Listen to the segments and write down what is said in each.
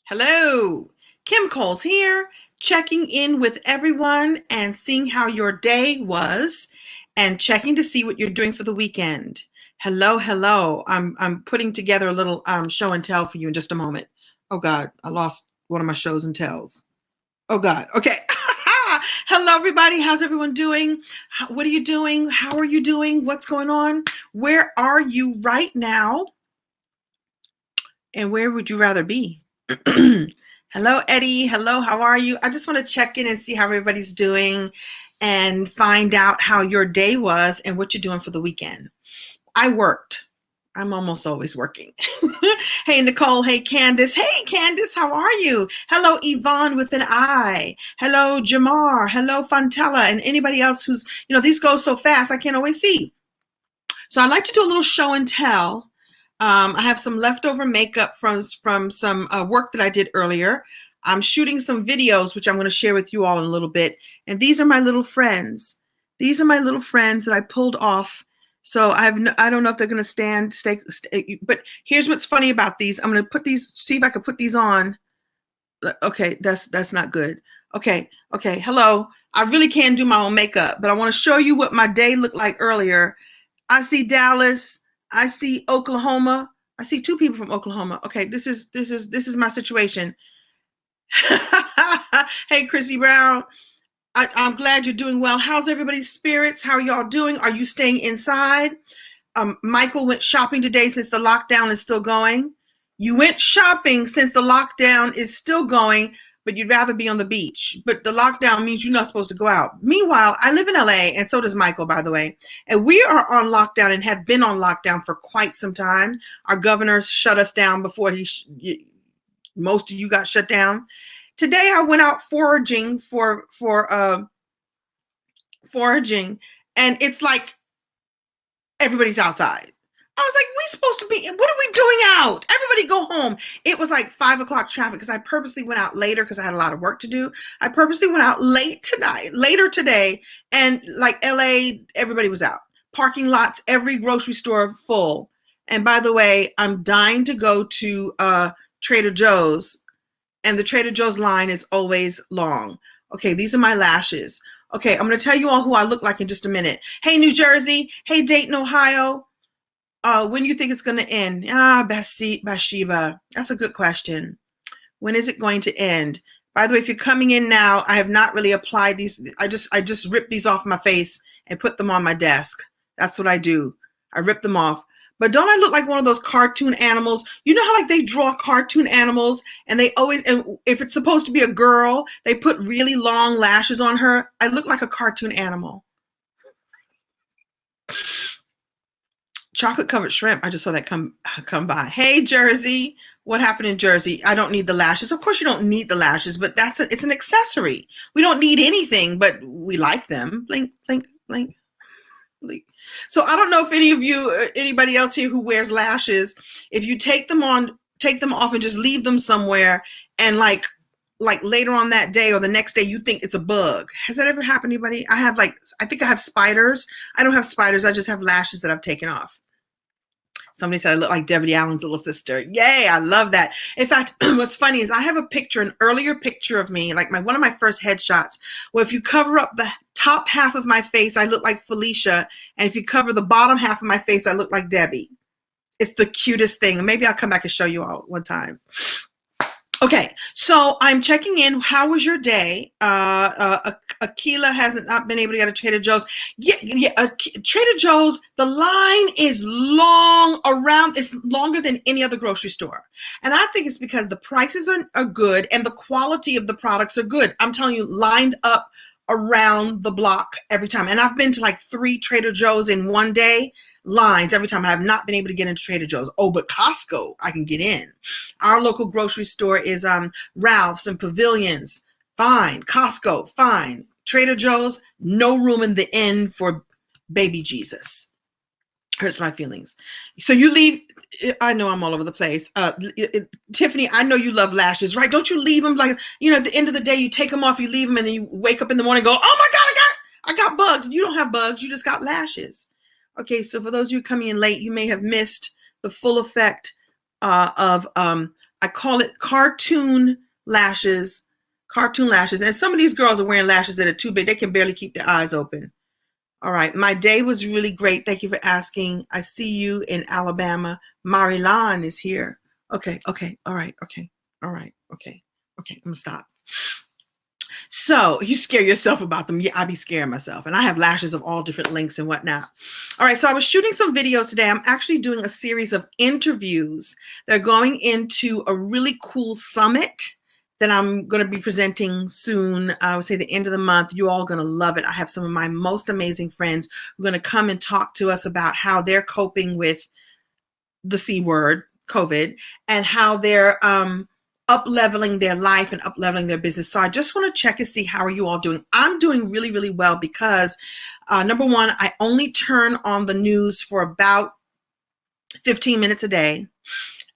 Hello, Kim Coles here, checking in with everyone and seeing how your day was and checking to see what you're doing for the weekend. Hello. I'm putting together a little show and tell for you in just a moment. Oh God, I lost one of my shows and tells. Oh God. Okay. Hello everybody. How's everyone doing? What are you doing? How are you doing? What's going on? Where are you right now? And where would you rather be? Hello, Eddie. Hello, how are you? I just want to check in and see how everybody's doing and find out how your day was and what you're doing for the weekend. I worked. I'm almost always working. Hey, Nicole. Hey, Candace. Hey, Candace, how are you? Hello, Yvonne with an I. Hello, Jamar. Hello, Fontella. And anybody else who's, these go so fast, I can't always see. So I'd like to do a little show and tell. I have some leftover makeup from some work that I did earlier. I'm shooting some videos, which I'm going to share with you all in a little bit. And these are my little friends. These are my little friends that I pulled off. So I don't know if they're going to stay. But here's what's funny about these. I'm going to put these, see if I can put these on. Okay, that's not good. Okay. Hello. I really can't do my own makeup, but I want to show you what my day looked like earlier. I see Dallas. I see Oklahoma. I see two people from Oklahoma. Okay, this is my situation. Hey, Chrissy Brown. I'm glad you're doing well. How's everybody's spirits? How are y'all doing? Are you staying inside? Michael went shopping today since the lockdown is still going. You went shopping since the lockdown is still going, but you'd rather be on the beach. But the lockdown means you're not supposed to go out. Meanwhile, I live in LA, and so does Michael, by the way. And we are on lockdown and have been on lockdown for quite some time. Our governor shut us down before most of you got shut down. Today, I went out foraging for foraging, and it's like everybody's outside. I was like, we supposed to be, what are we doing out? Everybody go home. It was like 5 o'clock traffic because I purposely went out later because I had a lot of work to do. I purposely went out later today, and like LA, everybody was out. Parking lots, every grocery store full. And by the way, I'm dying to go to Trader Joe's, and the Trader Joe's line is always long. Okay, these are my lashes. Okay, I'm going to tell you all who I look like in just a minute. Hey, New Jersey. Hey, Dayton, Ohio. When do you think it's going to end? Bathsheba. That's a good question. When is it going to end? By the way, if you're coming in now, I have not really applied these. I just ripped these off my face and put them on my desk. That's what I do. I rip them off. But don't I look like one of those cartoon animals? You know how like they draw cartoon animals and they always, and if it's supposed to be a girl, they put really long lashes on her. I look like a cartoon animal. Chocolate covered shrimp. I just saw that come by. Hey, Jersey. What happened in Jersey? I don't need the lashes. Of course you don't need the lashes, but it's an accessory. We don't need anything, but we like them. Blink, blink, blink, blink. So I don't know if anybody else here who wears lashes, if you take them off and just leave them somewhere, and like later on that day or the next day, you think it's a bug. Has that ever happened to anybody? I think I have spiders. I don't have spiders. I just have lashes that I've taken off. Somebody said I look like Debbie Allen's little sister. Yay, I love that. In fact, what's funny is I have a picture, an earlier picture of me, like one of my first headshots, where if you cover up the top half of my face, I look like Felicia. And if you cover the bottom half of my face, I look like Debbie. It's the cutest thing. Maybe I'll come back and show you all one time. Okay, so I'm checking in. How was your day? Akila hasn't not been able to get to Trader Joe's. Trader Joe's, the line is long around. It's longer than any other grocery store. And I think it's because the prices are good and the quality of the products are good. I'm telling you, lined up around the block every time. And I've been to like 3 Trader Joe's in one day. Lines every time. I have not been able to get into Trader Joe's. Oh, but Costco, I can get in. Our local grocery store is Ralph's and Pavilions. Fine. Costco, fine. Trader Joe's, no room in the inn for baby Jesus. Hurts my feelings. So you leave. I know I'm all over the place. Tiffany, I know you love lashes, right? Don't you leave them like, at the end of the day, you take them off, you leave them, and then you wake up in the morning and go, oh my God, I got bugs. You don't have bugs. You just got lashes. Okay, so for those of you coming in late, you may have missed the full effect of I call it cartoon lashes. Cartoon lashes. And some of these girls are wearing lashes that are too big. They can barely keep their eyes open. All right. My day was really great. Thank you for asking. I see you in Alabama. Marilan is here. Okay. Okay. All right. Okay. All right. Okay. Okay. I'm going to stop. So you scare yourself about them. Yeah, I be scaring myself. And I have lashes of all different lengths and whatnot. All right. So I was shooting some videos today. I'm actually doing a series of interviews. They're going into a really cool summit that I'm going to be presenting soon. I would say the end of the month. You all going to love it. I have some of my most amazing friends who are going to come and talk to us about how they're coping with the C word, COVID, and how they're up-leveling their life and up-leveling their business. So I just want to check and see how are you all doing. I'm doing really, really well because number one, I only turn on the news for about 15 minutes a day.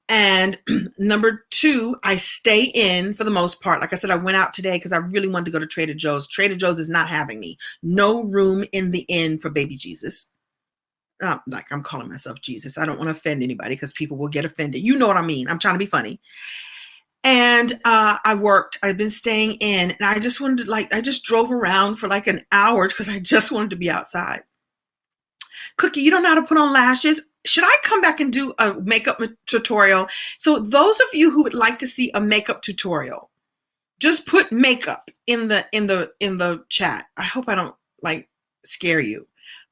And number two, I stay in for the most part. Like I said, I went out today because I really wanted to go to Trader Joe's. Trader Joe's is not having me. No room in the inn for baby Jesus. Like I'm calling myself Jesus. I don't want to offend anybody because people will get offended. You know what I mean? I'm trying to be funny. And I worked. I've been staying in, and I just wanted to, I just drove around for like an hour because I just wanted to be outside. Cookie, you don't know how to put on lashes? Should I come back and do a makeup tutorial? So those of you who would like to see a makeup tutorial, just put makeup in the chat. I hope I don't scare you.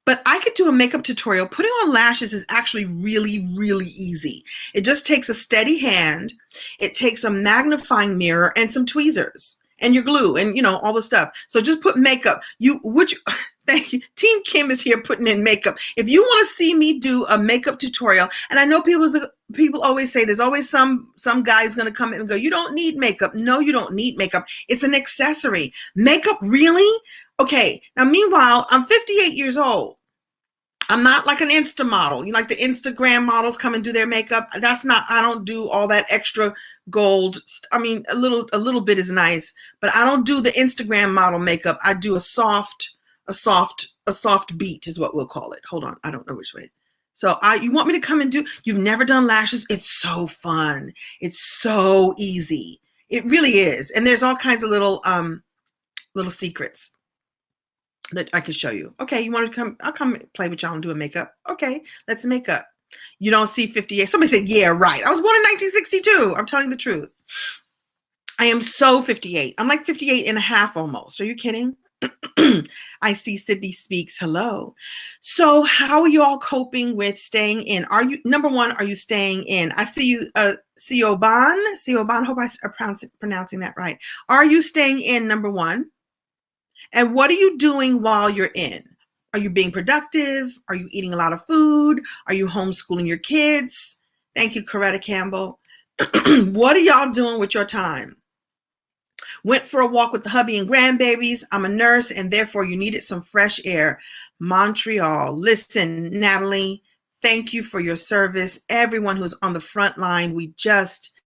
But I could do a makeup tutorial. Putting on lashes is actually really, really easy. It just takes a steady hand. It takes a magnifying mirror and some tweezers and your glue and, all the stuff. So just put makeup. Thank you. Team Kim is here putting in makeup. If you want to see me do a makeup tutorial, and I know people always say there's always some guy who's going to come in and go, you don't need makeup. No, you don't need makeup. It's an accessory. Makeup, really? Okay. Now, meanwhile, I'm 58 years old. I'm not like an Insta model. Like the Instagram models come and do their makeup. I don't do all that extra gold. I mean, a little bit is nice, but I don't do the Instagram model makeup. I do a soft beat is what we'll call it. Hold on. I don't know which way. So you want me to come and you've never done lashes? It's so fun. It's so easy. It really is. And there's all kinds of little secrets that I can show you. Okay, you want to come? I'll come play with y'all and do a makeup. Okay, let's make up. You don't see 58. Somebody said, yeah, right. I was born in 1962. I'm telling the truth. I am so 58. I'm like 58 and a half almost. Are you kidding? I see Sydney speaks. Hello. So how are you all coping with staying in? Number one, are you staying in? I see you, Sioban. Sioban, hope I'm pronouncing that right. Are you staying in, number one? And what are you doing while you're in? Are you being productive? Are you eating a lot of food? Are you homeschooling your kids? Thank you, Coretta Campbell. What are y'all doing with your time? Went for a walk with the hubby and grandbabies. I'm a nurse, and therefore you needed some fresh air. Montreal. Listen, Natalie, thank you for your service. Everyone who's on the front line, we just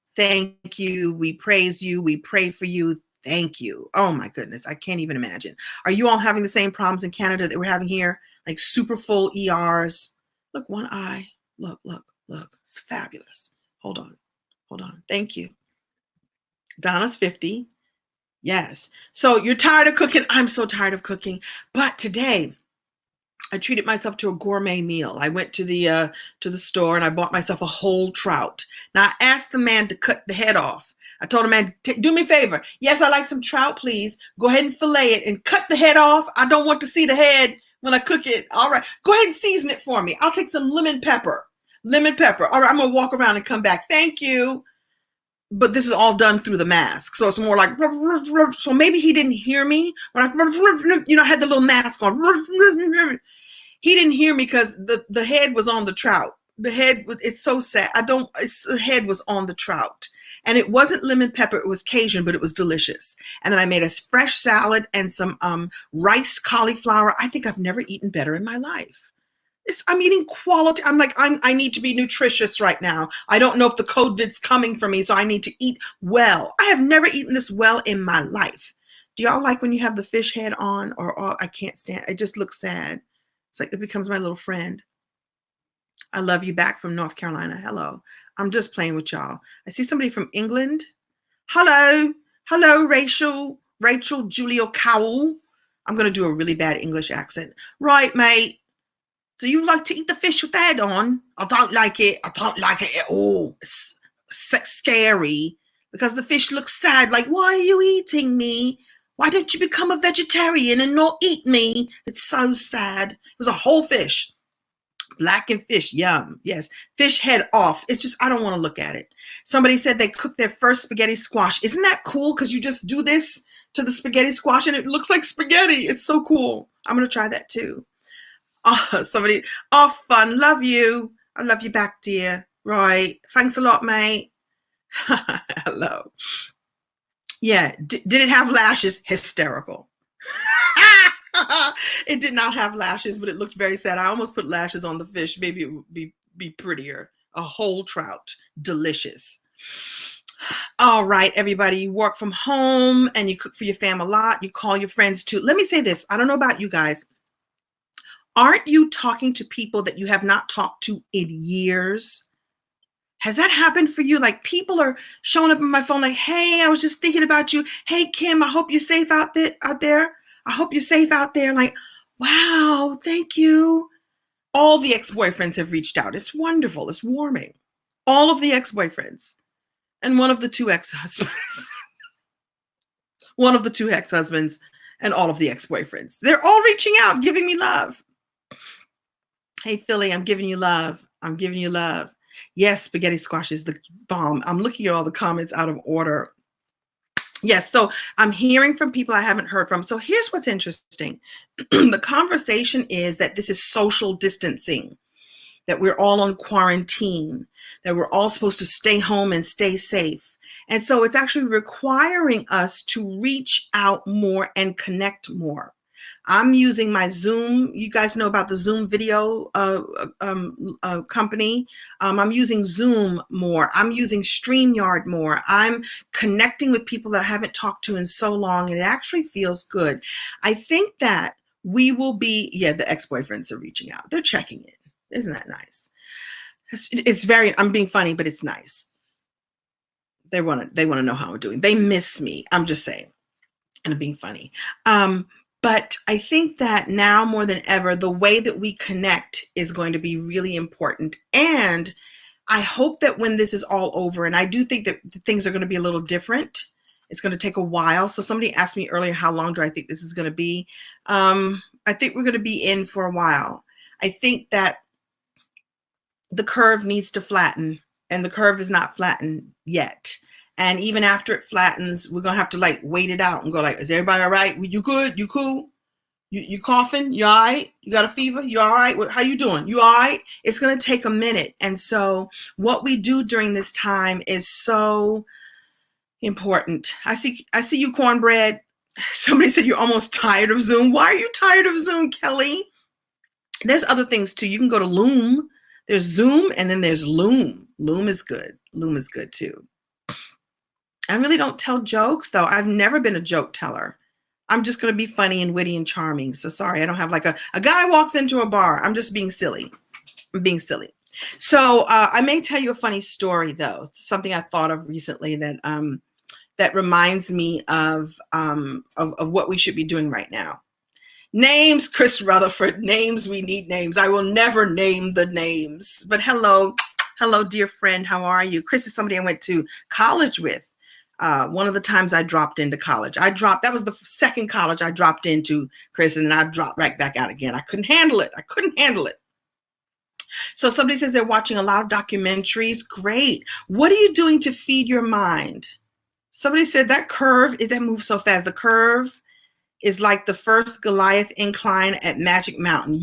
thank you. We praise you. We pray for you. Thank you. Oh my goodness. I can't even imagine. Are you all having the same problems in Canada that we're having here? Like super full ERs. Look, one eye. Look. It's fabulous. Hold on. Thank you. Donna's 50. Yes. So you're tired of cooking? I'm so tired of cooking. But today I treated myself to a gourmet meal. I went to the store and I bought myself a whole trout. Now I asked the man to cut the head off. I told the man, do me a favor. Yes, I like some trout, please. Go ahead and fillet it and cut the head off. I don't want to see the head when I cook it. All right. Go ahead and season it for me. I'll take some lemon pepper. All right. I'm going to walk around and come back. Thank you. But this is all done through the mask. So it's more like, so maybe he didn't hear me when I had the little mask on. He didn't hear me because the head was on the trout. It's so sad. The head was on the trout. And it wasn't lemon pepper, it was Cajun, but it was delicious. And then I made a fresh salad and some rice cauliflower. I think I've never eaten better in my life. I'm eating quality. I need to be nutritious right now. I don't know if the COVID's coming for me, so I need to eat well. I have never eaten this well in my life. Do y'all like when you have the fish head on? Or I can't stand it. It just looks sad. It's like it becomes my little friend. I love you back from North Carolina. Hello. I'm just playing with y'all. I see somebody from England. Hello. Hello, Rachael Julio Cowell. I'm going to do a really bad English accent. Right, mate. Do you like to eat the fish with the head on? I don't like it. I don't like it at all. It's scary because the fish looks sad. Like, why are you eating me? Why don't you become a vegetarian and not eat me? It's so sad. It was a whole fish. Blackened fish, yum. Yes, fish head off. It's just, I don't want to look at it. Somebody said they cooked their first spaghetti squash. Isn't that cool? Because you just do this to the spaghetti squash and it looks like spaghetti. It's so cool. I'm going to try that too. Oh, somebody, oh, fun. Love you. I love you back, dear. Right. Thanks a lot, mate. Hello. Yeah. Did it have lashes? Hysterical. It did not have lashes, but it looked very sad. I almost put lashes on the fish. Maybe it would be prettier. A whole trout. Delicious. All right, everybody. You work from home and you cook for your fam a lot. You call your friends too. Let me say this. I don't know about you guys. Aren't you talking to people that you have not talked to in years? Has that happened for you? Like people are showing up on my phone like, hey, I was just thinking about you. Hey, Kim, I hope you're safe out there. I hope you're safe out there. Like, wow, thank you. All the ex-boyfriends have reached out. It's wonderful. It's warming. All of the ex-boyfriends and one of the two ex-husbands. One of the two ex-husbands and all of the ex-boyfriends. They're all reaching out, giving me love. Hey, Philly, I'm giving you love. I'm giving you love. Yes, spaghetti squash is the bomb. I'm looking at all the comments out of order. Yes, so I'm hearing from people I haven't heard from. So here's what's interesting. The conversation is that this is social distancing, that we're all on quarantine, that we're all supposed to stay home and stay safe. And so it's actually requiring us to reach out more and connect more. I'm using my Zoom. You guys know about the Zoom video company. I'm using Zoom more. I'm using StreamYard more. I'm connecting with people that I haven't talked to in so long, and it actually feels good. I think that we will be, the ex-boyfriends are reaching out. They're checking in. Isn't that nice? It's very, I'm being funny, but it's nice. They want to know how I'm doing. They miss me. I'm just saying, and I'm being funny. But I think that now more than ever, the way that we connect is going to be really important. And I hope that when this is all over, and I do think that things are going to be a little different. It's going to take a while. So somebody asked me earlier, how long do I think this is going to be? I think we're going to be in for a while. I think that the curve needs to flatten, and the curve is not flattened yet. And even after it flattens, we're going to have to like wait it out and go like, is everybody all right? You good? You cool? You coughing? You all right? You got a fever? You all right? How you doing? You all right? It's going to take a minute. And so what we do during this time is so important. I see you, Cornbread. Somebody said you're almost tired of Zoom. Why are you tired of Zoom, Kelly? There's other things too. You can go to Loom. There's Zoom and then there's Loom. Loom is good. Loom is good too. I really don't tell jokes though. I've never been a joke teller. I'm just going to be funny and witty and charming. So sorry, I don't have like a guy walks into a bar. I'm just being silly. I'm being silly. So I may tell you a funny story though. Something I thought of recently that reminds me of what we should be doing right now. Names, Chris Rutherford. Names, we need names. I will never name the names. But hello, dear friend. How are you? Chris is somebody I went to college with. One of the times I dropped into college. That was the second college I dropped into, Chris, and I dropped right back out again. I couldn't handle it. So somebody says they're watching a lot of documentaries. Great. What are you doing to feed your mind? Somebody said that moves so fast. The curve is like the first Goliath incline at Magic Mountain.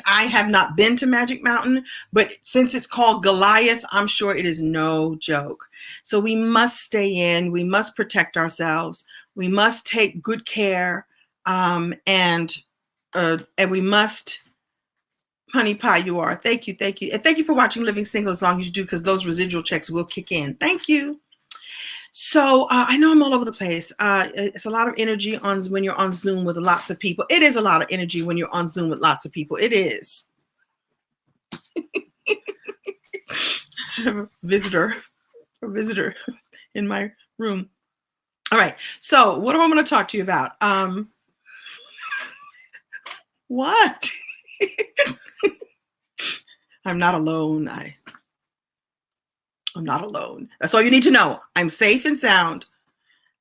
I have not been to Magic Mountain, but since it's called Goliath, I'm sure it is no joke. So we must stay in, we must protect ourselves, we must take good care, and we must, honey pie, you are. Thank you. And thank you for watching Living Single as long as you do, because those residual checks will kick in. Thank you. So I know I'm all over the place. It's a lot of energy when you're on Zoom with lots of people. It is a lot of energy when you're on Zoom with lots of people. It is. I have a visitor in my room. All right. So what am I going to talk to you about? What? I'm not alone. I'm not alone. That's all you need to know. I'm safe and sound,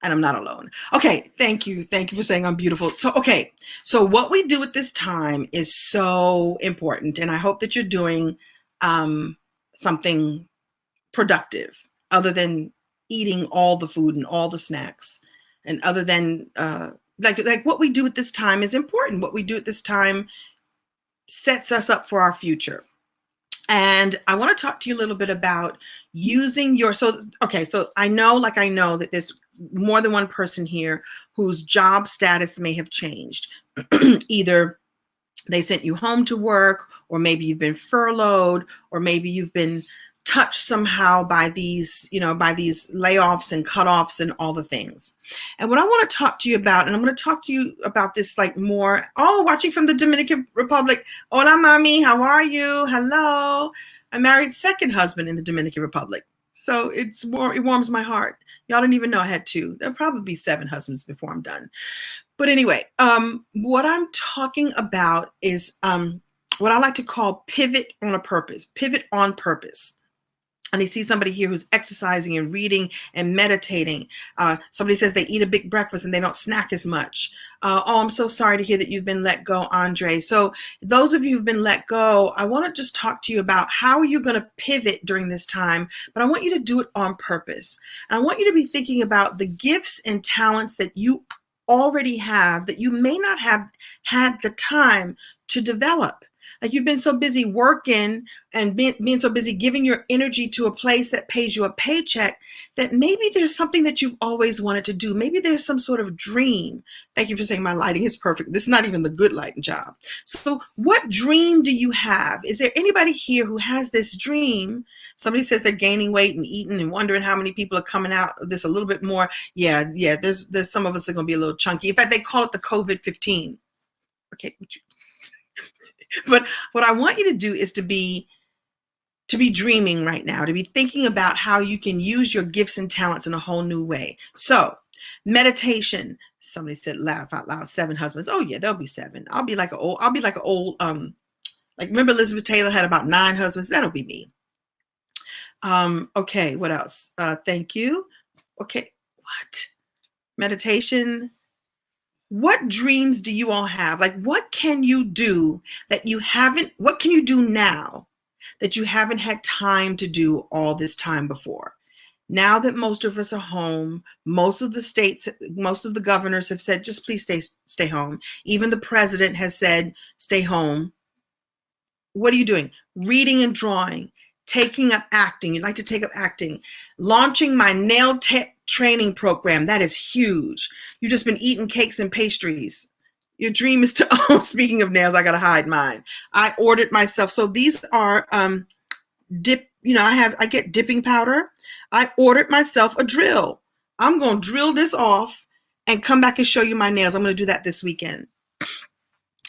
and I'm not alone. Okay, thank you. Thank you for saying I'm beautiful. So what we do at this time is so important, and I hope that you're doing something productive other than eating all the food and all the snacks, and other than like what we do at this time is important. What we do at this time sets us up for our future. And I want to talk to you a little bit about using your, so I know that there's more than one person here whose job status may have changed. Either they sent you home to work, or maybe you've been furloughed, or maybe you've been touched somehow by these layoffs and cutoffs and all the things. And what I want to talk to you about, and I'm going to talk to you about this like more, watching from the Dominican Republic. Hola, mommy. How are you? Hello. I married second husband in the Dominican Republic. So it warms my heart. Y'all didn't even know I had two. There'll probably be 7 husbands before I'm done. But anyway, what I'm talking about is what I like to call pivot on purpose. And you see somebody here who's exercising and reading and meditating. Somebody says they eat a big breakfast and they don't snack as much. I'm so sorry to hear that you've been let go, Andre. So those of you who've been let go, I want to just talk to you about how you're going to pivot during this time, but I want you to do it on purpose. And I want you to be thinking about the gifts and talents that you already have that you may not have had the time to develop. Like you've been so busy working and being so busy giving your energy to a place that pays you a paycheck that maybe there's something that you've always wanted to do. Maybe there's some sort of dream. Thank you for saying my lighting is perfect. This is not even the good lighting job. So what dream do you have? Is there anybody here who has this dream? Somebody says they're gaining weight and eating and wondering how many people are coming out of this a little bit more. Yeah. There's some of us that are going to be a little chunky. In fact, they call it the COVID-15. Okay. But what I want you to do is to be dreaming right now, to be thinking about how you can use your gifts and talents in a whole new way. So meditation, somebody said laugh out loud, 7 husbands. Oh yeah, there'll be 7. I'll be like an old, like remember Elizabeth Taylor had about 9 husbands. That'll be me. Okay, what else? Thank you. Okay, what? Meditation. What dreams do you all have? Like, what can you do what can you do now that you haven't had time to do all this time before? Now that most of us are home, most of the governors have said, just please stay home. Even the president has said, stay home. What are you doing? Reading and drawing, taking up acting. You'd like to take up acting. Launching my nail training program. That is huge. You've just been eating cakes and pastries. Your dream is to, speaking of nails, I got to hide mine. I ordered myself. So these are I get dipping powder. I ordered myself a drill. I'm going to drill this off and come back and show you my nails. I'm going to do that this weekend.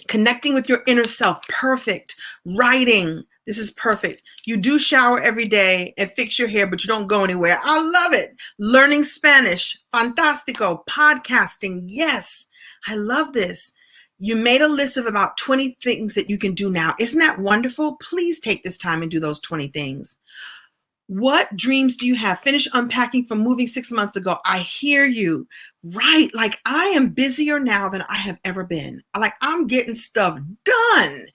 Connecting with your inner self. Perfect. Writing. This is perfect. You do shower every day and fix your hair, but you don't go anywhere. I love it. Learning Spanish. Fantastico. Podcasting. Yes. I love this. You made a list of about 20 things that you can do now. Isn't that wonderful? Please take this time and do those 20 things. What dreams do you have? Finish unpacking from moving 6 months ago. I hear you. Right. Like I am busier now than I have ever been. Like I'm getting stuff done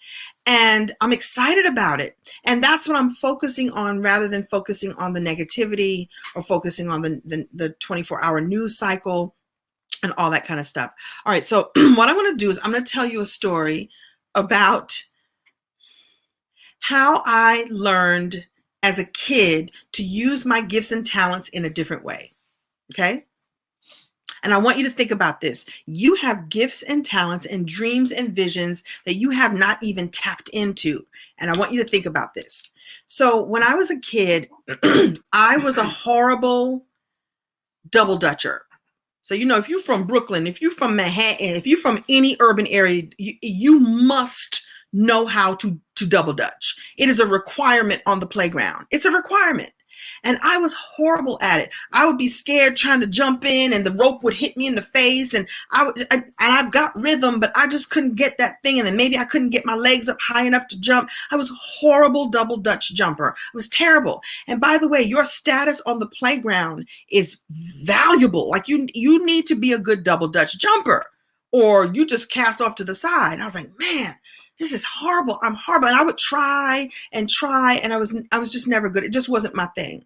and I'm excited about it. And that's what I'm focusing on rather than focusing on the negativity or focusing on the 24-hour news cycle and all that kind of stuff. All right. So what I'm going to do is I'm going to tell you a story about how I learned as a kid to use my gifts and talents in a different way. Okay. And I want you to think about this. You have gifts and talents and dreams and visions that you have not even tapped into. And I want you to think about this. So when I was a kid, I was a horrible double dutcher. So, if you're from Brooklyn, if you're from Manhattan, if you're from any urban area, you must know how to double dutch. It is a requirement on the playground. It's a requirement. And I was horrible at it. I would be scared trying to jump in and the rope would hit me in the face, and I've got rhythm, but I just couldn't get that thing. And then maybe I couldn't get my legs up high enough to jump. I was a horrible double dutch jumper. It was terrible. And by the way, your status on the playground is valuable. Like you need to be a good double dutch jumper, or you just cast off to the side. And I was like, man, this is horrible. I'm horrible. And I would try, and I was just never good. It just wasn't my thing.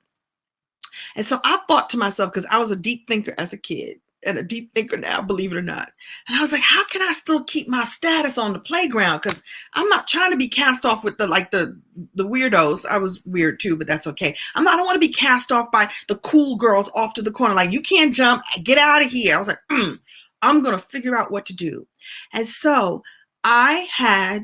And so I thought to myself, because I was a deep thinker as a kid and a deep thinker now, believe it or not. And I was like, how can I still keep my status on the playground? Because I'm not trying to be cast off with the weirdos. I was weird too, but that's okay. I don't want to be cast off by the cool girls off to the corner. Like, you can't jump, get out of here. I was like, I'm going to figure out what to do. And so I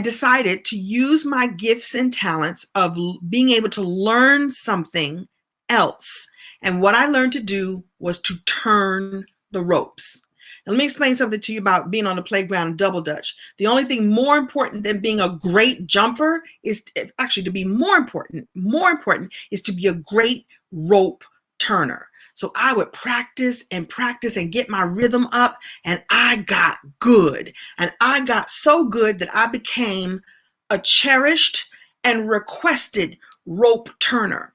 decided to use my gifts and talents of being able to learn something else. And what I learned to do was to turn the ropes. Now, let me explain something to you about being on the playground and double dutch. The only thing more important than being a great jumper is actually to be more important is to be a great rope turner. So I would practice and get my rhythm up, and I got good. And I got so good that I became a cherished and requested rope turner.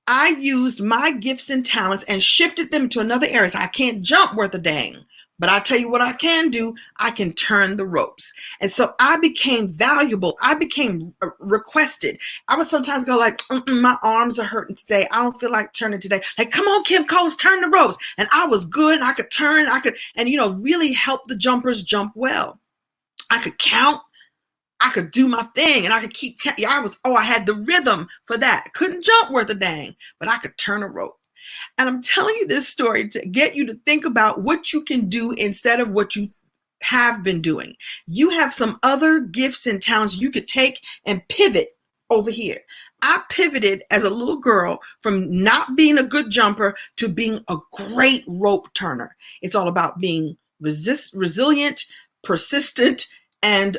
I used my gifts and talents and shifted them to another area. So I can't jump worth a dang, but I tell you what I can do. I can turn the ropes. And so I became valuable. I became requested. I would sometimes go like, my arms are hurting today. I don't feel like turning today. Like, come on, Kim Coles, turn the ropes. And I was good. And I could turn. And really help the jumpers jump well. I could count. I could do my thing, and I could keep. I had the rhythm for that. Couldn't jump worth a dang, but I could turn a rope. And I'm telling you this story to get you to think about what you can do instead of what you have been doing. You have some other gifts and talents you could take and pivot over here. I pivoted as a little girl from not being a good jumper to being a great rope turner. It's all about being resilient, persistent, and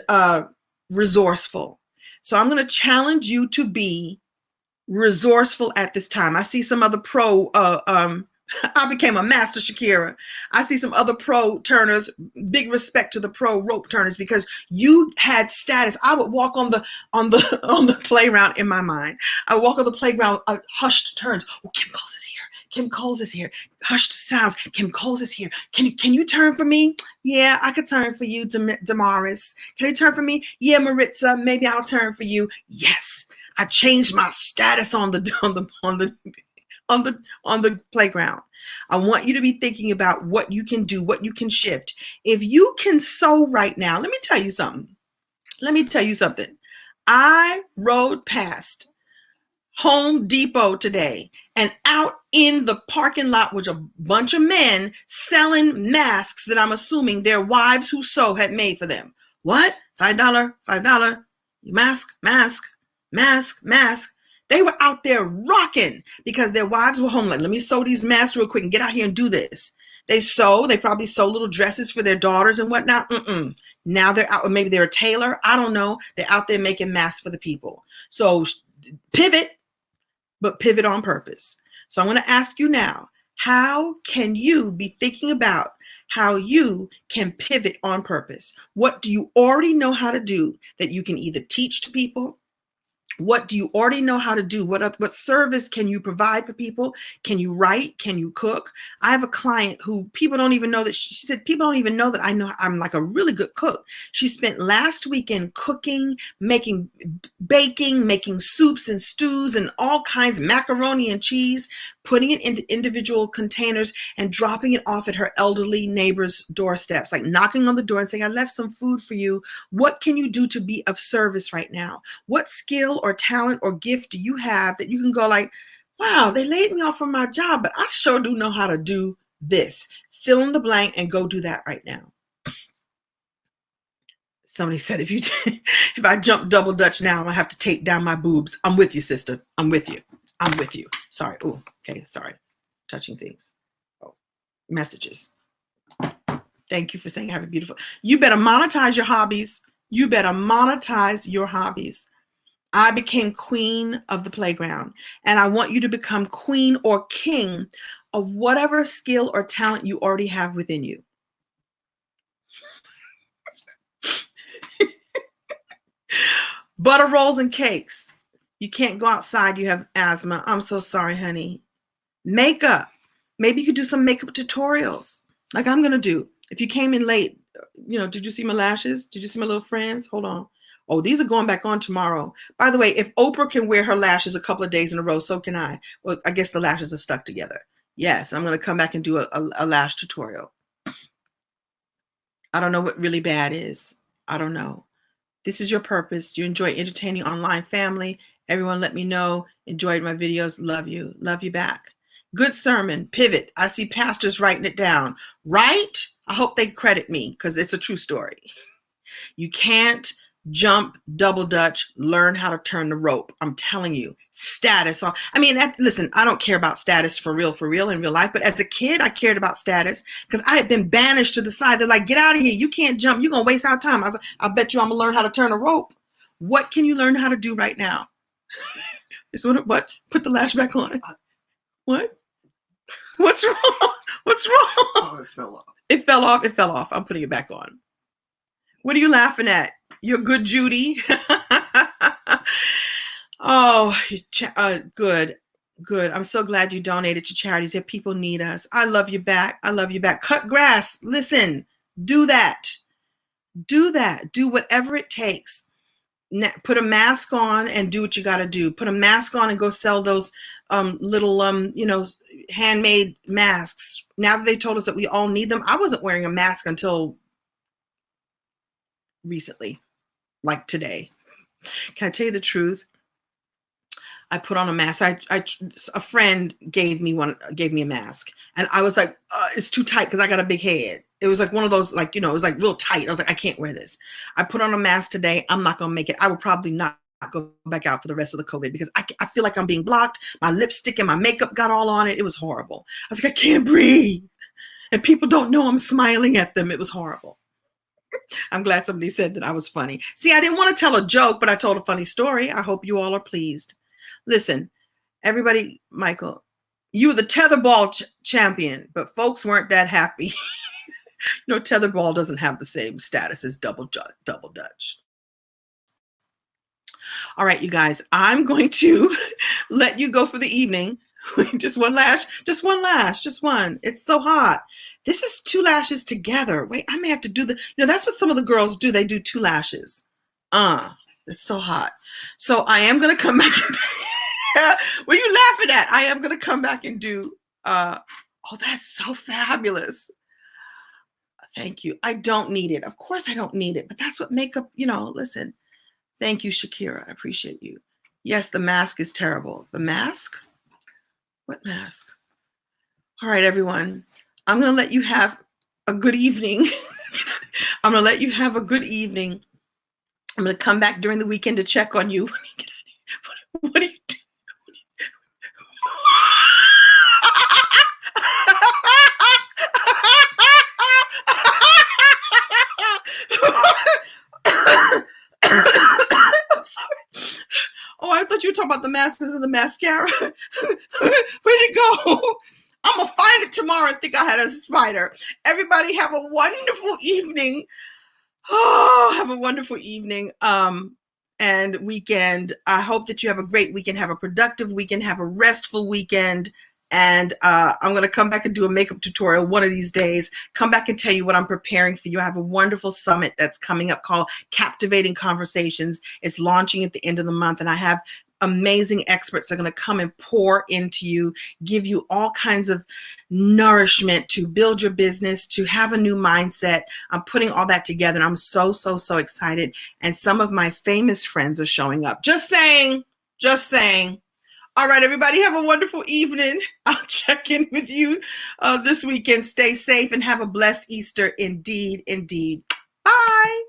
resourceful. So I'm going to challenge you to be resourceful at this time. I see some other pro, I became a master Shakira. I see some other pro turners, big respect to the pro rope turners, because you had status. I would walk on the playground in my mind. I would walk on the playground, hushed turns. Oh, Kim Coles is here. Kim Coles is here. Hushed sounds. Kim Coles is here. Can you turn for me? Yeah, I could turn for you, Damaris. Can you turn for me? Yeah, Maritza. Maybe I'll turn for you. Yes, I changed my status on the playground. I want you to be thinking about what you can do, what you can shift. If you can sew right now, let me tell you something. I rode past Home Depot today, and out in the parking lot was a bunch of men selling masks that I'm assuming their wives who sew had made for them. What? $5, mask. They were out there rocking because their wives were home. Like, let me sew these masks real quick and get out here and do this. They probably sew little dresses for their daughters and whatnot. Now they're out, or maybe they're a tailor. I don't know. They're out there making masks for the people. So pivot, but pivot on purpose. So I'm going to ask you now, how can you be thinking about how you can pivot on purpose? What do you already know how to do that you can either teach to people? What do you already know how to do? What service can you provide for people? Can you write? Can you cook? I have a client who people don't even know that she said, people don't even know that I'm like a really good cook. She spent last weekend cooking, baking, making soups and stews and all kinds, macaroni and cheese, putting it into individual containers and dropping it off at her elderly neighbor's doorsteps, like knocking on the door and saying, I left some food for you. What can you do to be of service right now? What skill or talent or gift do you have that you can go like, wow, they laid me off from my job, but I sure do know how to do this. Fill in the blank and go do that right now. Somebody said, if I jump double dutch now, I'm gonna have to tape down my boobs. I'm with you, sister. I'm with you. Sorry. Oh, okay. Sorry. Touching things. Oh, messages. Thank you for saying have a beautiful. You better monetize your hobbies. You better monetize your hobbies. I became queen of the playground, and I want you to become queen or king of whatever skill or talent you already have within you. Butter rolls and cakes. You can't go outside. You have asthma. I'm so sorry, honey. Makeup. Maybe you could do some makeup tutorials like I'm going to do. If you came in late, did you see my lashes? Did you see my little friends? Hold on. Oh, these are going back on tomorrow. By the way, if Oprah can wear her lashes a couple of days in a row, so can I. Well, I guess the lashes are stuck together. Yes, I'm going to come back and do a lash tutorial. I don't know what really bad is. I don't know. This is your purpose. You enjoy entertaining online family. Everyone let me know. Enjoyed my videos. Love you. Love you back. Good sermon. Pivot. I see pastors writing it down. Right? I hope they credit me because it's a true story. You can't jump, double dutch, learn how to turn the rope. I'm telling you, status. Listen, I don't care about status for real in real life. But as a kid, I cared about status because I had been banished to the side. They're like, get out of here. You can't jump. You're going to waste our time. I was like, I bet you I'm going to learn how to turn a rope. What can you learn how to do right now? What? Put the lash back on. What? What's wrong? What's wrong? Oh, it fell off. It fell off. It fell off. I'm putting it back on. What are you laughing at? You're good, Judy. Oh, good. I'm so glad you donated to charities. If people need us, I love you back. I love you back. Cut grass. Listen, do that. Do that. Do whatever it takes. Put a mask on and do what you got to do. Put a mask on and go sell those little, handmade masks. Now that they told us that we all need them, I wasn't wearing a mask until recently, like today. Can I tell you the truth? I put on a mask. A friend gave me a mask, and I was like, it's too tight because I got a big head. It was like one of those, it was like real tight. I was like, I can't wear this. I put on a mask today. I'm not gonna make it. I will probably not go back out for the rest of the COVID because I feel like I'm being blocked. My lipstick and my makeup got all on it. It was horrible. I was like, I can't breathe, and people don't know I'm smiling at them. It was horrible. I'm glad somebody said that I was funny. See, I didn't want to tell a joke, but I told a funny story. I hope you all are pleased. Listen, everybody, Michael, you were the tetherball champion, but folks weren't that happy. Tetherball doesn't have the same status as double dutch. All right, you guys, I'm going to let you go for the evening. Just one lash. It's so hot. This is 2 lashes together. Wait, I may have to do that's what some of the girls do. They do 2 lashes. It's so hot. So I am going to come back and what are you laughing at? I am going to come back and do, that's so fabulous. Thank you. I don't need it. Of course I don't need it, but that's what makeup, listen. Thank you, Shakira. I appreciate you. Yes, the mask is terrible. The mask? What mask? All right, everyone. I'm going to let you have a good evening. I'm going to come back during the weekend to check on you. What are you doing? I'm sorry. Oh, I thought you were talking about the masters and the mascara. Where'd it go? I'm going to find it tomorrow and think I had a spider. Everybody have a wonderful evening. Oh, have a wonderful evening and weekend. I hope that you have a great weekend, have a productive weekend, have a restful weekend. And I'm going to come back and do a makeup tutorial one of these days. Come back and tell you what I'm preparing for you. I have a wonderful summit that's coming up called Captivating Conversations. It's launching at the end of the month. And I have amazing experts that are going to come and pour into you, give you all kinds of nourishment to build your business, to have a new mindset. I'm putting all that together and I'm so excited. And some of my famous friends are showing up. Just saying. All right, everybody, have a wonderful evening. I'll check in with you this weekend. Stay safe and have a blessed Easter indeed. Bye.